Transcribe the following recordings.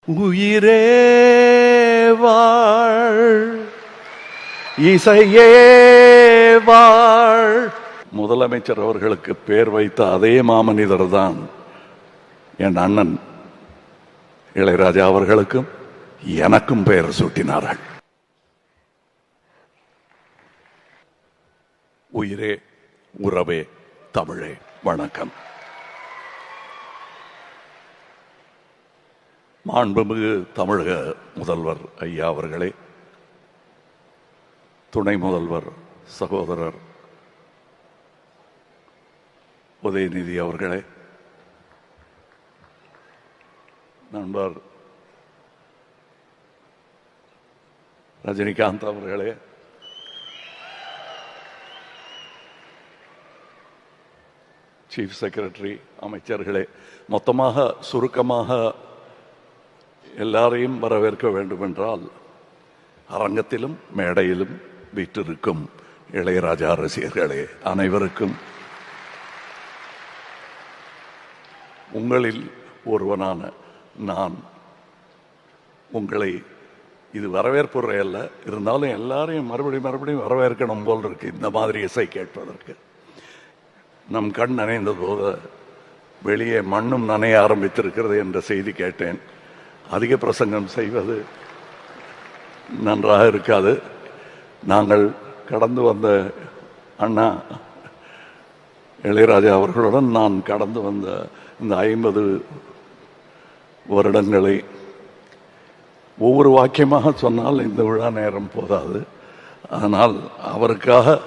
உயிரே வாழ், இசையே வாழ். முதலமைச்சர் அவர்களுக்கு பேர் வைத்த அதே மாமனிதர் தான் என் அண்ணன் இளையராஜா அவர்களுக்கும் எனக்கும் பெயர் சூட்டினார்கள். உயிரே, உறவே, தமிழே, வணக்கம். மாண்புமிகு தமிழக முதல்வர் ஐயா அவர்களே, துணை முதல்வர் சகோதரர் உதயநிதி அவர்களே, நண்பர் ரஜினிகாந்த் அவர்களே, சீஃப் செக்ரட்டரி, அமைச்சர்களே, மொத்தமாக சுருக்கமாக எல்லாரையும் வரவேற்க வேண்டும் என்றால் அரங்கத்திலும் மேடையிலும் வீற்றிருக்கும் இளையராஜா ரசிகர்களே அனைவருக்கும் உங்களில் ஒருவனான நான் உங்களை, இது வரவேற்புரை அல்ல, இருந்தாலும் எல்லாரையும் மறுபடியும் வரவேற்கணும் போல் இருக்கு. இந்த மாதிரி இசை கேட்பதற்கு நம் கண் நனைந்த போது வெளியே மண்ணும் நனைய ஆரம்பித்திருக்கிறது என்ற செய்தி கேட்டேன். அதிக பிரசங்கம் செய்வது நன்றாக இருக்காது. நாங்கள் கடந்து வந்த அண்ணா இளையராஜா அவர்களுடன் நான் கடந்து வந்த இந்த 50 வருடங்களை ஒவ்வொரு வாக்கியமாக சொன்னால் இந்த விழா நேரம் போதாது. ஆனால் அவருக்காக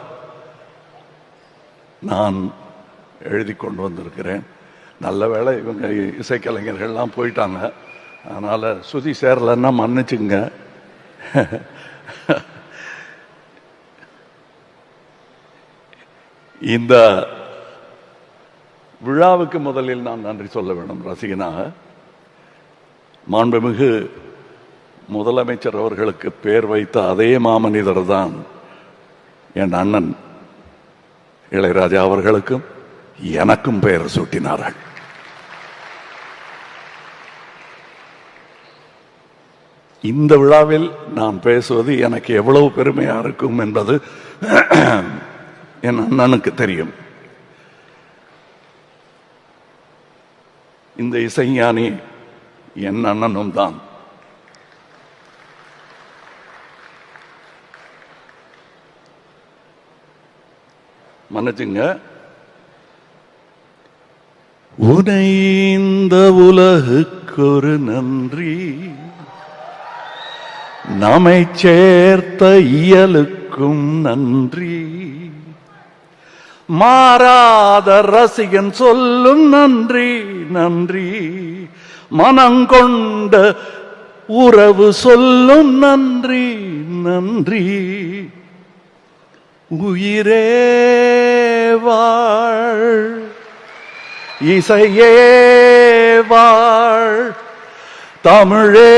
நான் எழுதி கொண்டு வந்திருக்கிறேன். நல்ல வேளை இவங்க இசைக்கலைஞர்கள்லாம் போயிட்டாங்க, அதனால சுதி சேரலன்னா மன்னிச்சுங்க. இந்த விழாவுக்கு முதலில் நான் நன்றி சொல்ல வேண்டும் ரசிகனாக. மாண்புமிகு முதலமைச்சர் அவர்களுக்கு பேர் வைத்த அதே மாமனிதர் தான் என் அண்ணன் இளையராஜா அவர்களுக்கும் எனக்கும் பெயர் சூட்டினார்கள். இந்த விழாவில் நான் பேசுவது எனக்கு எவ்வளவு பெருமையா இருக்கும் என்பது என் அண்ணனுக்கு தெரியும். இந்த இசைஞானி என் அண்ணனும் தான். மன்னிச்சுங்க. உனை இந்த உலகுக்கு ஒரு நன்றி, நம்மை சேர்த்த இயலுக்கும் நன்றி, மாறாத ரசிகன் சொல்லும் நன்றி நன்றி, மனங்கொண்ட உறவு சொல்லும் நன்றி நன்றி. உயிரே வாழ், இசையே வாழ், தமிழே